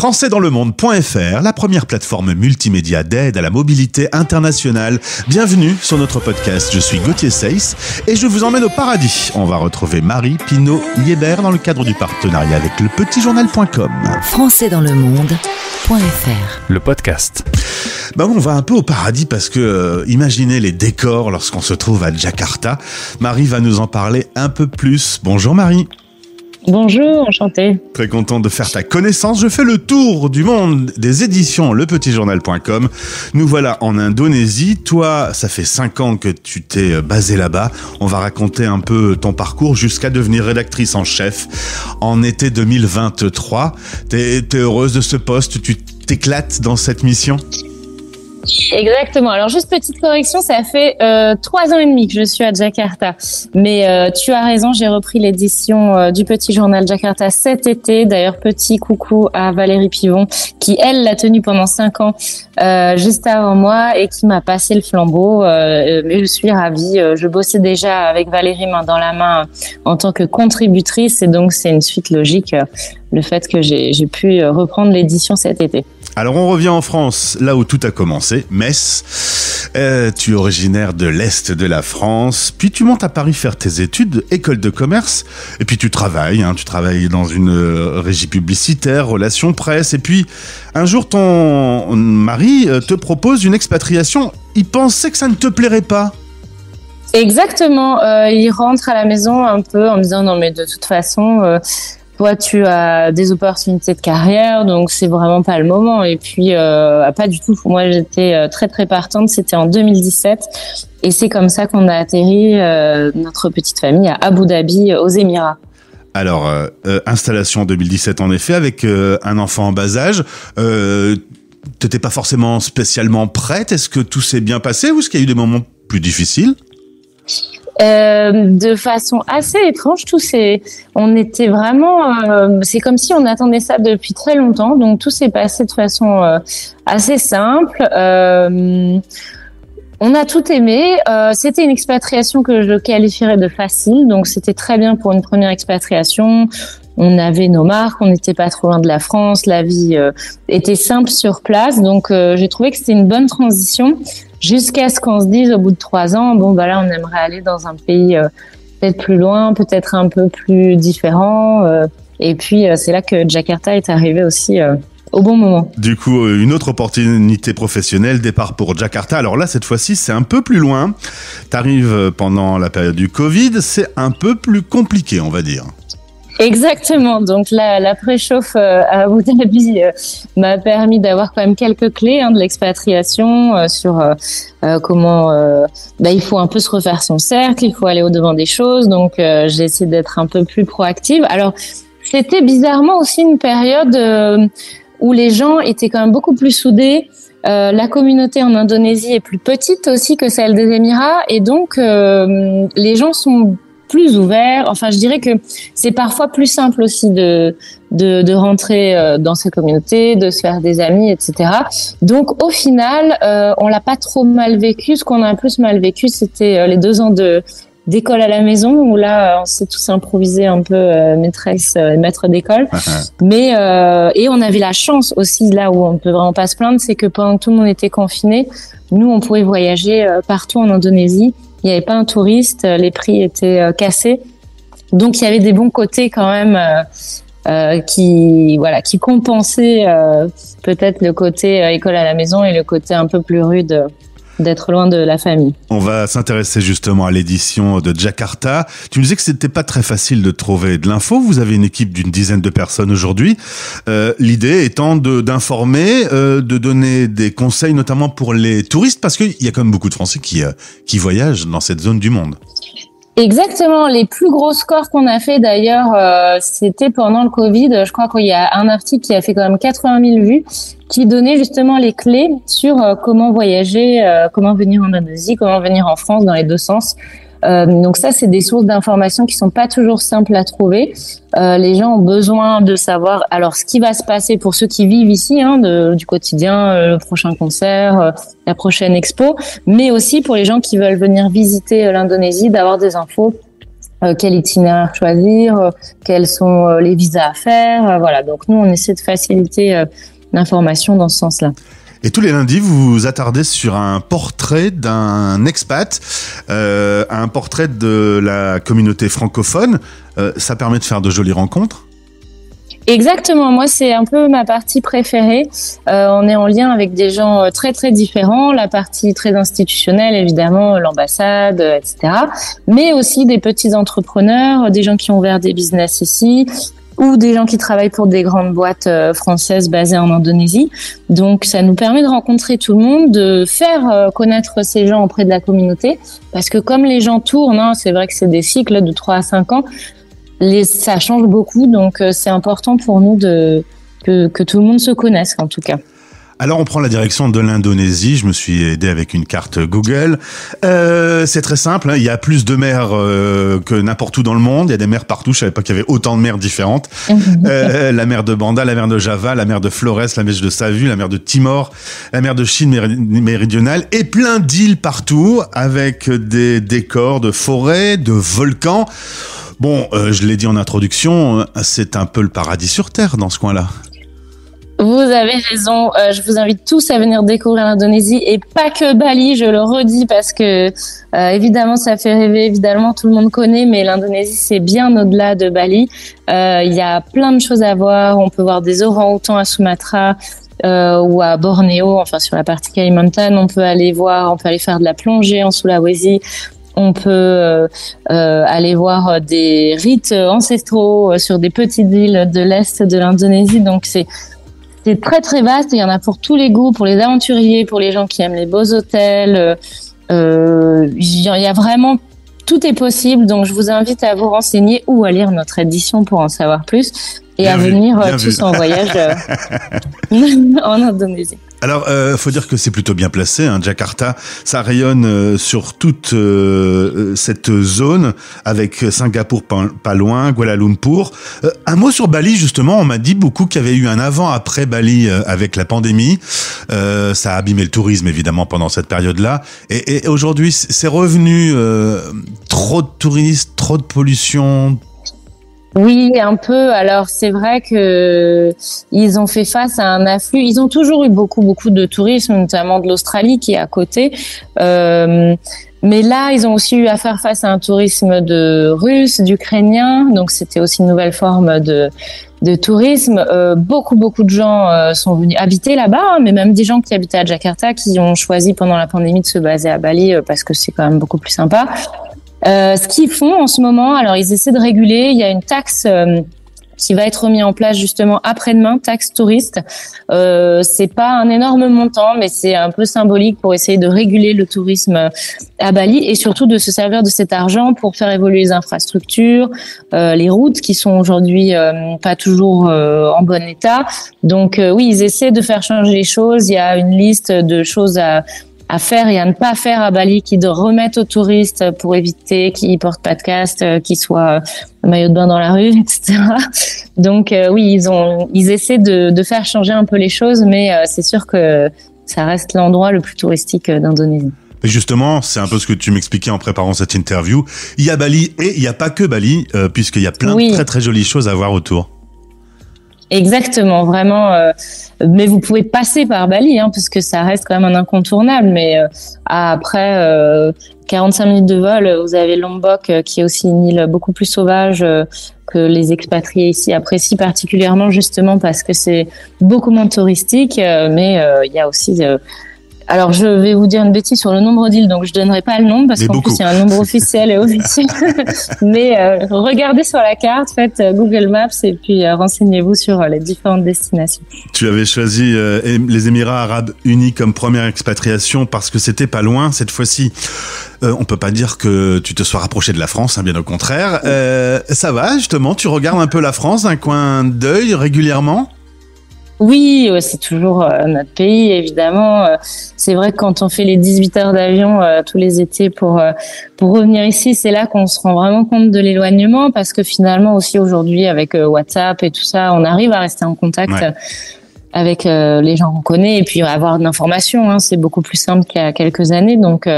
Françaisdanslemonde.fr, la première plateforme multimédia d'aide à la mobilité internationale. Bienvenue sur notre podcast. Je suis Gauthier Seyss et je vous emmène au paradis. On va retrouver Marie Pinault-Liébert dans le cadre du partenariat avec lepetitjournal.com. Françaisdanslemonde.fr, le podcast. On va un peu au paradis parce que imaginez les décors lorsqu'on se trouve à Jakarta. Marie va nous en parler un peu plus. Bonjour Marie. Bonjour, enchantée. Très content de faire ta connaissance. Je fais le tour du monde des éditions lepetitjournal.com. Nous voilà en Indonésie. Toi, ça fait 5 ans que tu t'es basée là-bas. On va raconter un peu ton parcours jusqu'à devenir rédactrice en chef en été 2023. T'es heureuse de ce poste? Tu t'éclates dans cette mission? Exactement. Alors, juste petite correction, ça fait 3 ans et demi que je suis à Jakarta. Mais tu as raison, j'ai repris l'édition du Petit Journal Jakarta cet été. D'ailleurs, petit coucou à Valérie Pivon, qui, elle, l'a tenu pendant 5 ans juste avant moi et qui m'a passé le flambeau. Mais je suis ravie. Je bossais déjà avec Valérie main dans la main en tant que contributrice et donc c'est une suite logique, le fait que j'ai pu reprendre l'édition cet été. Alors on revient en France, là où tout a commencé, Metz. Tu es originaire de l'Est de la France, puis tu montes à Paris faire tes études, école de commerce, et puis tu travailles dans une régie publicitaire, relations presse, et puis un jour ton mari te propose une expatriation. Il pensait que ça ne te plairait pas. Exactement, il rentre à la maison un peu en me disant non mais de toute façon... toi, tu as des opportunités de carrière, donc c'est vraiment pas le moment. Et puis, pas du tout. Moi, j'étais très, très partante. C'était en 2017. Et c'est comme ça qu'on a atterri notre petite famille à Abu Dhabi, aux Émirats. Alors, installation en 2017, en effet, avec un enfant en bas âge. T'étais pas forcément spécialement prête. Est-ce que tout s'est bien passé ou est-ce qu'il y a eu des moments plus difficiles ? De façon assez étrange, on était vraiment, c'est comme si on attendait ça depuis très longtemps, donc tout s'est passé de façon assez simple. On a tout aimé. C'était une expatriation que je qualifierais de facile, donc c'était très bien pour une première expatriation. On avait nos marques, on n'était pas trop loin de la France, la vie était simple sur place, donc j'ai trouvé que c'était une bonne transition. Jusqu'à ce qu'on se dise au bout de 3 ans, on aimerait aller dans un pays peut-être plus loin, peut-être un peu plus différent. Et puis, c'est là que Jakarta est arrivé aussi au bon moment. Du coup, une autre opportunité professionnelle, départ pour Jakarta. Alors là, cette fois-ci, c'est un peu plus loin. T'arrives pendant la période du Covid, c'est un peu plus compliqué, on va dire. Exactement. Donc la préchauffe à Abu Dhabi m'a permis d'avoir quand même quelques clés de l'expatriation sur comment il faut un peu se refaire son cercle, il faut aller au-devant des choses. Donc j'ai essayé d'être un peu plus proactive. Alors c'était bizarrement aussi une période où les gens étaient quand même beaucoup plus soudés. La communauté en Indonésie est plus petite aussi que celle des Émirats et donc les gens sont plus ouvert. Enfin, je dirais que c'est parfois plus simple aussi de rentrer dans ces communautés, de se faire des amis, etc. Donc, au final, on l'a pas trop mal vécu. Ce qu'on a un peu mal vécu, c'était les 2 ans d'école à la maison où là, on s'est tous improvisés un peu maîtresse et maître d'école. Mais et on avait la chance aussi là où on peut vraiment pas se plaindre, c'est que pendant que tout le monde était confiné, nous on pouvait voyager partout en Indonésie. Il n'y avait pas un touriste, les prix étaient cassés. Donc, il y avait des bons côtés quand même qui compensaient peut-être le côté école à la maison et le côté un peu plus rude d'être loin de la famille. On va s'intéresser justement à l'édition de Jakarta. Tu me disais que c'était pas très facile de trouver de l'info. Vous avez une équipe d'une dizaine de personnes aujourd'hui. L'idée étant d'informer, de donner des conseils, notamment pour les touristes, parce qu'il y a quand même beaucoup de Français qui voyagent dans cette zone du monde. Exactement. Les plus gros scores qu'on a fait d'ailleurs, c'était pendant le Covid. Je crois qu'il y a un article qui a fait quand même 80 000 vues, qui donnait justement les clés sur comment voyager, comment venir en Indonésie, comment venir en France dans les 2 sens. Donc ça, c'est des sources d'informations qui sont pas toujours simples à trouver. Les gens ont besoin de savoir alors ce qui va se passer pour ceux qui vivent ici, du quotidien, le prochain concert, la prochaine expo, mais aussi pour les gens qui veulent venir visiter l'Indonésie, d'avoir des infos quel itinéraire choisir, quels sont les visas à faire. Voilà, donc nous, on essaie de faciliter l'information dans ce sens-là. Et tous les lundis, vous vous attardez sur un portrait d'un expat, un portrait de la communauté francophone. Ça permet de faire de jolies rencontres. Exactement, moi c'est un peu ma partie préférée. On est en lien avec des gens très très différents, la partie très institutionnelle évidemment, l'ambassade, etc. Mais aussi des petits entrepreneurs, des gens qui ont ouvert des business ici, ou des gens qui travaillent pour des grandes boîtes françaises basées en Indonésie. Donc ça nous permet de rencontrer tout le monde, de faire connaître ces gens auprès de la communauté, parce que comme les gens tournent, hein, c'est vrai que c'est des cycles de 3 à 5 ans, ça change beaucoup, donc c'est important pour nous que tout le monde se connaisse en tout cas. Alors on prend la direction de l'Indonésie, je me suis aidé avec une carte Google. C'est très simple, hein. Il y a plus de mers que n'importe où dans le monde, il y a des mers partout, je savais pas qu'il y avait autant de mers différentes. La mer de Banda, la mer de Java, la mer de Flores, la mer de Savu, la mer de Timor, la mer de Chine méridionale et plein d'îles partout avec des décors de forêts, de volcans. Bon, je l'ai dit en introduction, c'est un peu le paradis sur Terre dans ce coin-là. Vous avez raison, je vous invite tous à venir découvrir l'Indonésie et pas que Bali, je le redis parce que évidemment ça fait rêver, évidemment tout le monde connaît, mais l'Indonésie c'est bien au-delà de Bali. Il y a plein de choses à voir, on peut voir des orang-outans à Sumatra ou à Bornéo, enfin sur la partie Kalimantan, on peut aller faire de la plongée en Sulawesi. On peut aller voir des rites ancestraux sur des petites îles de l'est de l'Indonésie. Donc c'est très très vaste. Il y en a pour tous les goûts, pour les aventuriers, pour les gens qui aiment les beaux hôtels. Il y a vraiment tout est possible. Donc je vous invite à vous renseigner ou à lire notre édition pour en savoir plus et à venir tous en voyage en Indonésie. Alors, faut dire que c'est plutôt bien placé, hein. Jakarta, ça rayonne sur toute cette zone, avec Singapour pas loin, Kuala Lumpur. Un mot sur Bali, justement, on m'a dit beaucoup qu'il y avait eu un avant-après Bali avec la pandémie. Ça a abîmé le tourisme, évidemment, pendant cette période-là. Et aujourd'hui, c'est revenu trop de touristes, trop de pollution. Oui, un peu. Alors, c'est vrai que ils ont fait face à un afflux. Ils ont toujours eu beaucoup de tourisme, notamment de l'Australie qui est à côté. Mais là, ils ont aussi eu à faire face à un tourisme de Russes, d'Ukrainiens. Donc, c'était aussi une nouvelle forme de tourisme. Beaucoup de gens sont venus habiter là-bas, hein, mais même des gens qui habitaient à Jakarta qui ont choisi pendant la pandémie de se baser à Bali parce que c'est quand même beaucoup plus sympa. Ce qu'ils font en ce moment, alors ils essaient de réguler. Il y a une taxe qui va être mise en place justement après-demain, taxe touriste. C'est pas un énorme montant, mais c'est un peu symbolique pour essayer de réguler le tourisme à Bali et surtout de se servir de cet argent pour faire évoluer les infrastructures, les routes qui sont aujourd'hui pas toujours en bon état. Donc oui, ils essaient de faire changer les choses. Il y a une liste de choses à faire et à ne pas faire à Bali, qui de remettre aux touristes pour éviter qu'ils portent pas de casque, qu'ils soient maillot de bain dans la rue, etc. Donc oui, ils essaient de faire changer un peu les choses, mais c'est sûr que ça reste l'endroit le plus touristique d'Indonésie. Et justement, c'est un peu ce que tu m'expliquais en préparant cette interview. Il y a Bali et il n'y a pas que Bali, puisqu'il y a plein de très très jolies choses à voir autour. Exactement, vraiment. Mais vous pouvez passer par Bali, hein, parce que ça reste quand même un incontournable. Mais après 45 minutes de vol, vous avez Lombok, qui est aussi une île beaucoup plus sauvage que les expatriés ici apprécient particulièrement, justement parce que c'est beaucoup moins touristique. Mais il y a aussi alors, je vais vous dire une bêtise sur le nombre d'îles, donc je donnerai pas le nombre parce qu'en plus, il y a un nombre officiel et officiel. Mais regardez sur la carte, faites Google Maps et puis renseignez-vous sur les différentes destinations. Tu avais choisi les Émirats Arabes Unis comme première expatriation parce que c'était pas loin cette fois-ci. On peut pas dire que tu te sois rapproché de la France, hein, bien au contraire. Ça va, justement, tu regardes un peu la France d'un coin d'œil régulièrement ? Oui, c'est toujours notre pays, évidemment. C'est vrai que quand on fait les 18 heures d'avion tous les étés pour revenir ici, c'est là qu'on se rend vraiment compte de l'éloignement, parce que finalement aussi aujourd'hui avec WhatsApp et tout ça, on arrive à rester en contact avec les gens qu'on connaît et puis avoir de l'information. Hein, c'est beaucoup plus simple qu'il y a quelques années. Donc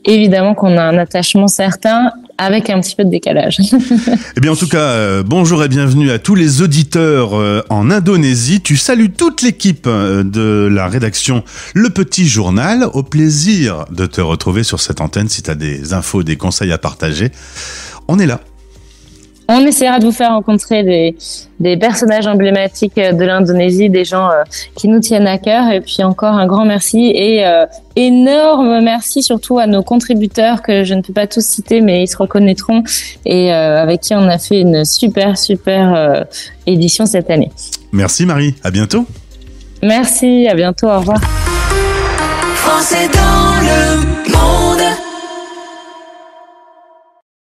évidemment qu'on a un attachement certain avec un petit peu de décalage. Eh bien, en tout cas, bonjour et bienvenue à tous les auditeurs en Indonésie. Tu salues toute l'équipe de la rédaction Le Petit Journal. Au plaisir de te retrouver sur cette antenne. Si tu as des infos, des conseils à partager, on est là. On essaiera de vous faire rencontrer des personnages emblématiques de l'Indonésie, des gens qui nous tiennent à cœur. Et puis encore un grand merci et énorme merci surtout à nos contributeurs que je ne peux pas tous citer, mais ils se reconnaîtront et avec qui on a fait une super édition cette année. Merci Marie, à bientôt. Merci, à bientôt, au revoir. Français dans le monde.